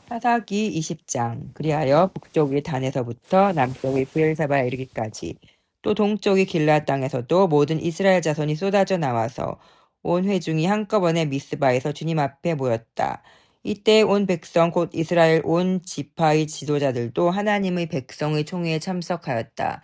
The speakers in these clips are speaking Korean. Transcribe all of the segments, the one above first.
사사기 20장. 그리하여 북쪽이 단에서부터 남쪽이 브엘사바에 이르기까지 또 동쪽이 길앗 땅에서도 모든 이스라엘 자손이 쏟아져 나와서 온 회중이 한꺼번에 미스바에서 주님 앞에 모였다. 이때 온 백성 곧 이스라엘 온 지파의 지도자들도 하나님의 백성의 총회에 참석하였다.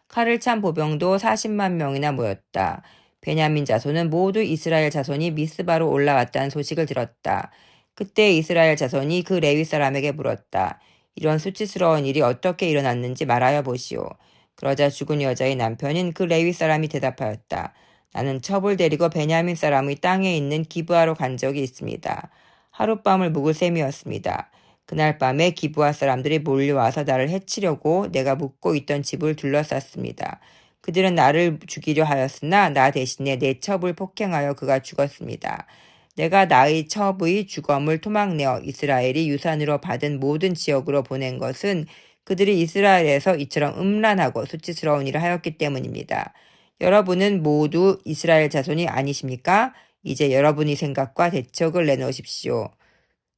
칼을 찬 보병도 40만 명이나 모였다. 베냐민 자손은 모두 이스라엘 자손이 미스바로 올라왔다는 소식을 들었다. 그때 이스라엘 자손이 그 레위 사람에게 물었다. 이런 수치스러운 일이 어떻게 일어났는지 말하여 보시오. 그러자 죽은 여자의 남편인 그 레위 사람이 대답하였다. 나는 첩을 데리고 베냐민 사람의 땅에 있는 기브아로 간 적이 있습니다. 하룻밤을 묵을 셈이었습니다. 그날 밤에 기브아 사람들이 몰려와서 나를 해치려고 내가 묵고 있던 집을 둘러쌌습니다. 그들은 나를 죽이려 하였으나 나 대신에 내 첩을 폭행하여 그가 죽었습니다. 내가 나의 첩의 주검을 토막내어 이스라엘이 유산으로 받은 모든 지역으로 보낸 것은 그들이 이스라엘에서 이처럼 음란하고 수치스러운 일을 하였기 때문입니다. 여러분은 모두 이스라엘 자손이 아니십니까? 이제 여러분의 생각과 대책을 내놓으십시오.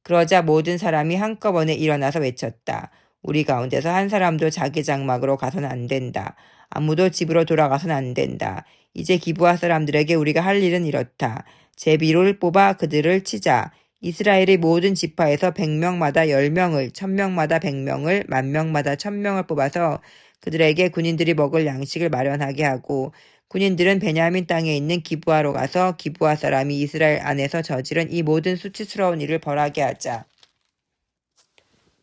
그러자 모든 사람이 한꺼번에 일어나서 외쳤다. 우리 가운데서 한 사람도 자기 장막으로 가서는 안 된다. 아무도 집으로 돌아가서는 안 된다. 이제 기브아 사람들에게 우리가 할 일은 이렇다. 제비를 뽑아 그들을 치자. 이스라엘의 모든 지파에서 100명마다 10명을, 1000명마다 100명을, 10,000명마다 1000명을 뽑아서 그들에게 군인들이 먹을 양식을 마련하게 하고 군인들은 베냐민 땅에 있는 기브아로 가서 기브아 사람이 이스라엘 안에서 저지른 이 모든 수치스러운 일을 벌하게 하자.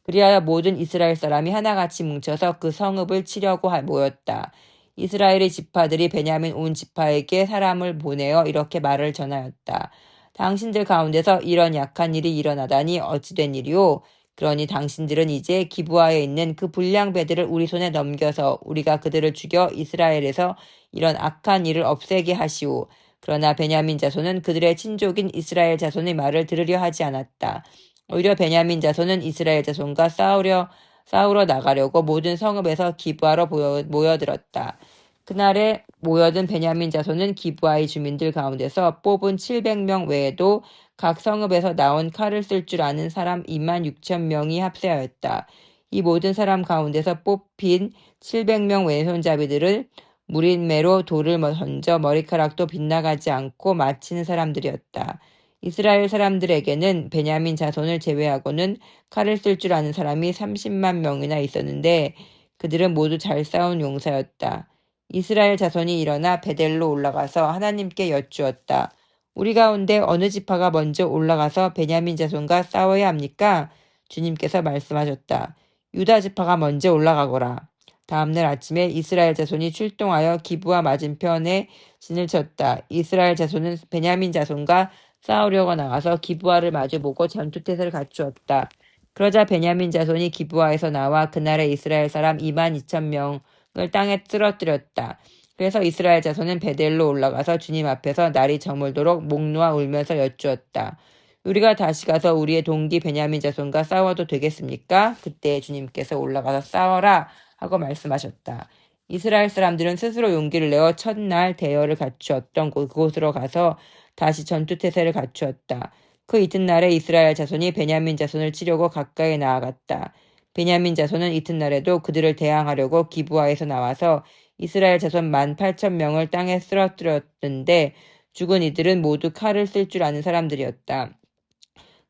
그리하여 모든 이스라엘 사람이 하나같이 뭉쳐서 그 성읍을 치려고 모였다. 이스라엘의 지파들이 베냐민 온 지파에게 사람을 보내어 이렇게 말을 전하였다. 당신들 가운데서 이런 약한 일이 일어나다니 어찌된 일이오? 그러니 당신들은 이제 기브아에 있는 그 불량배들을 우리 손에 넘겨서 우리가 그들을 죽여 이스라엘에서 이런 악한 일을 없애게 하시오. 그러나 베냐민 자손은 그들의 친족인 이스라엘 자손의 말을 들으려 하지 않았다. 오히려 베냐민 자손은 이스라엘 자손과 싸우러 나가려고 모든 성읍에서 기브아로 모여들었다. 그날에 모여든 베냐민 자손은 기브아의 주민들 가운데서 뽑은 700명 외에도 각 성읍에서 나온 칼을 쓸 줄 아는 사람 26,000명이 합세하였다. 이 모든 사람 가운데서 뽑힌 700명 왼손잡이들을 무린매로 돌을 던져 머리카락도 빗나가지 않고 마치는 사람들이었다. 이스라엘 사람들에게는 베냐민 자손을 제외하고는 칼을 쓸 줄 아는 사람이 30만 명이나 있었는데 그들은 모두 잘 싸운 용사였다. 이스라엘 자손이 일어나 베델로 올라가서 하나님께 여쭈었다. 우리 가운데 어느 지파가 먼저 올라가서 베냐민 자손과 싸워야 합니까? 주님께서 말씀하셨다. 유다 지파가 먼저 올라가거라. 다음날 아침에 이스라엘 자손이 출동하여 기브아 맞은편에 진을 쳤다. 이스라엘 자손은 베냐민 자손과 싸우려고 나가서 기브아를 마주보고 전투태세를 갖추었다. 그러자 베냐민 자손이 기브아에서 나와 그날의 이스라엘 사람 22,000명을 땅에 쓰러뜨렸다. 그래서 이스라엘 자손은 베델로 올라가서 주님 앞에서 날이 저물도록 목 놓아 울면서 여쭈었다. 우리가 다시 가서 우리의 동기 베냐민 자손과 싸워도 되겠습니까? 그때 주님께서 올라가서 싸워라 하고 말씀하셨다. 이스라엘 사람들은 스스로 용기를 내어 첫날 대열을 갖추었던 그곳으로 가서 다시 전투태세를 갖추었다. 그 이튿날에 이스라엘 자손이 베냐민 자손을 치려고 가까이 나아갔다. 베냐민 자손은 이튿날에도 그들을 대항하려고 기브아에서 나와서 이스라엘 자손 18,000명을 땅에 쓰러뜨렸는데 죽은 이들은 모두 칼을 쓸 줄 아는 사람들이었다.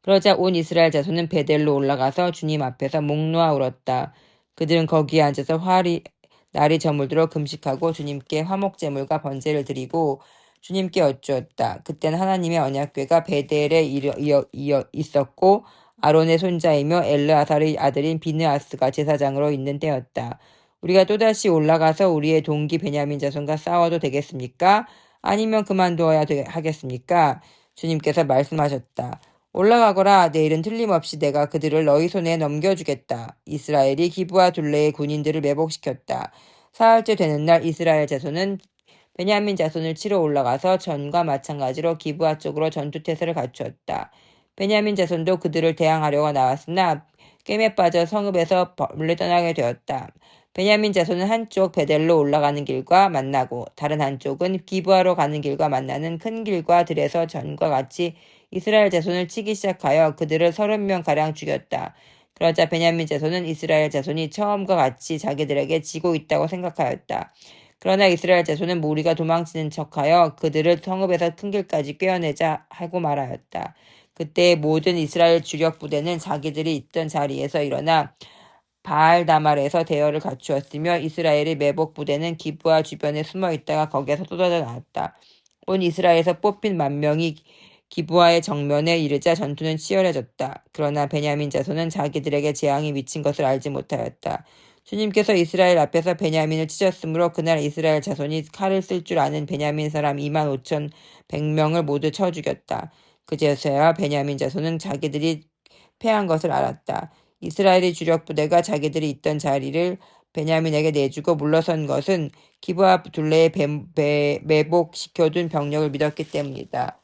그러자 온 이스라엘 자손은 베델로 올라가서 주님 앞에서 목 놓아 울었다. 그들은 거기에 앉아서 날이 저물도록 금식하고 주님께 화목제물과 번제를 드리고 주님께 여쭈었다. 그때는 하나님의 언약궤가 베델에 있었고 아론의 손자이며 엘르아살의 아들인 비느하스가 제사장으로 있는 때였다. 우리가 또다시 올라가서 우리의 동기 베냐민 자손과 싸워도 되겠습니까? 아니면 그만두어야 하겠습니까? 주님께서 말씀하셨다. 올라가거라. 내일은 틀림없이 내가 그들을 너희 손에 넘겨주겠다. 이스라엘이 기브아 둘레의 군인들을 매복시켰다. 사흘째 되는 날 이스라엘 자손은 베냐민 자손을 치러 올라가서 전과 마찬가지로 기브아 쪽으로 전투태세를 갖추었다. 베냐민 자손도 그들을 대항하려고 나왔으나 꿰매 빠져 성읍에서 멀리 떠나게 되었다. 베냐민 자손은 한쪽 베델로 올라가는 길과 만나고 다른 한쪽은 기브아로 가는 길과 만나는 큰 길과 들에서 전과 같이 이스라엘 자손을 치기 시작하여 그들을 30명가량 죽였다. 그러자 베냐민 자손은 이스라엘 자손이 처음과 같이 자기들에게 지고 있다고 생각하였다. 그러나 이스라엘 자손은 무리가 도망치는 척하여 그들을 성읍에서 큰 길까지 꿰어내자 하고 말하였다. 그때 모든 이스라엘 주력 부대는 자기들이 있던 자리에서 일어나 바알다말에서 대열을 갖추었으며 이스라엘의 매복 부대는 기브아 주변에 숨어 있다가 거기에서 쏟아져 나왔다. 온 이스라엘에서 뽑힌 10,000명이 기브아의 정면에 이르자 전투는 치열해졌다. 그러나 베냐민 자손은 자기들에게 재앙이 미친 것을 알지 못하였다. 주님께서 이스라엘 앞에서 베냐민을 치셨으므로 그날 이스라엘 자손이 칼을 쓸 줄 아는 베냐민 사람 25,100명을 모두 쳐 죽였다. 그제서야 베냐민 자손은 자기들이 패한 것을 알았다. 이스라엘의 주력 부대가 자기들이 있던 자리를 베냐민에게 내주고 물러선 것은 기브아 둘레에 매복시켜둔 병력을 믿었기 때문이다.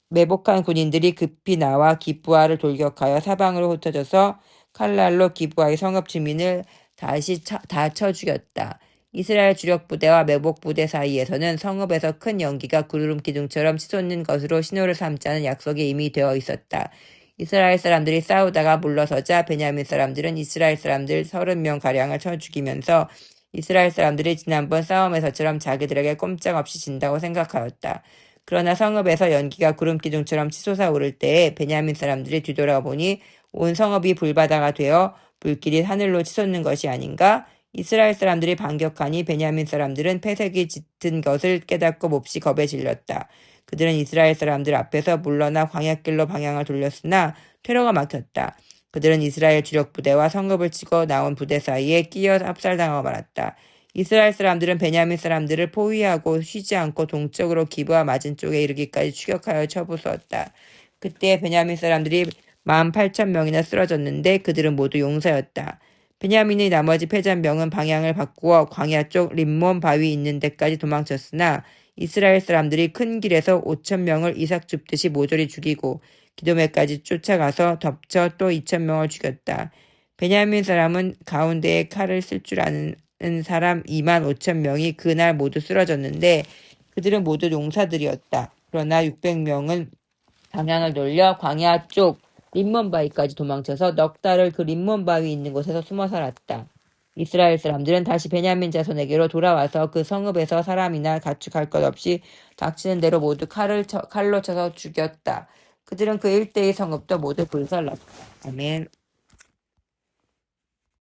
매복한 군인들이 급히 나와 기브아를 돌격하여 사방으로 흩어져서 칼날로 기브아의 성읍 주민을 다시 다 쳐 죽였다. 이스라엘 주력 부대와 매복 부대 사이에서는 성읍에서 큰 연기가 구름 기둥처럼 치솟는 것으로 신호를 삼자는 약속이 이미 되어 있었다. 이스라엘 사람들이 싸우다가 물러서자 베냐민 사람들은 이스라엘 사람들 30명가량을 쳐 죽이면서 이스라엘 사람들이 지난번 싸움에서처럼 자기들에게 꼼짝없이 진다고 생각하였다. 그러나 성읍에서 연기가 구름 기둥처럼 치솟아 오를 때에 베냐민 사람들이 뒤돌아보니 온 성읍이 불바다가 되어 불길이 하늘로 치솟는 것이 아닌가? 이스라엘 사람들이 반격하니 베냐민 사람들은 패색이 짙은 것을 깨닫고 몹시 겁에 질렸다. 그들은 이스라엘 사람들 앞에서 물러나 광야길로 방향을 돌렸으나 퇴로가 막혔다. 그들은 이스라엘 주력 부대와 성읍을 치고 나온 부대 사이에 끼어 압살당하고 말았다. 이스라엘 사람들은 베냐민 사람들을 포위하고 쉬지 않고 동쪽으로 기브아 맞은 쪽에 이르기까지 추격하여 쳐부수었다. 그때 베냐민 사람들이 18,000명이나 쓰러졌는데 그들은 모두 용사였다. 베냐민의 나머지 패잔병은 방향을 바꾸어 광야 쪽 림몬 바위 있는 데까지 도망쳤으나 이스라엘 사람들이 큰 길에서 5,000명을 이삭 줍듯이 모조리 죽이고 기도메까지 쫓아가서 덮쳐 또 2,000명을 죽였다. 베냐민 사람은 가운데에 칼을 쓸 줄 아는 사람 25,000명이 그날 모두 쓰러졌는데 그들은 모두 용사들이었다. 그러나 600명은 방향을 돌려 광야 쪽 림몬 바위까지 도망쳐서 넉 달을 그 림몬 바위 있는 곳에서 숨어 살았다. 이스라엘 사람들은 다시 베냐민 자손에게로 돌아와서 그 성읍에서 사람이나 가축할 것 없이 닥치는 대로 모두 칼로 쳐서 죽였다. 그들은 그 일대의 성읍도 모두 불살랐다. 아멘.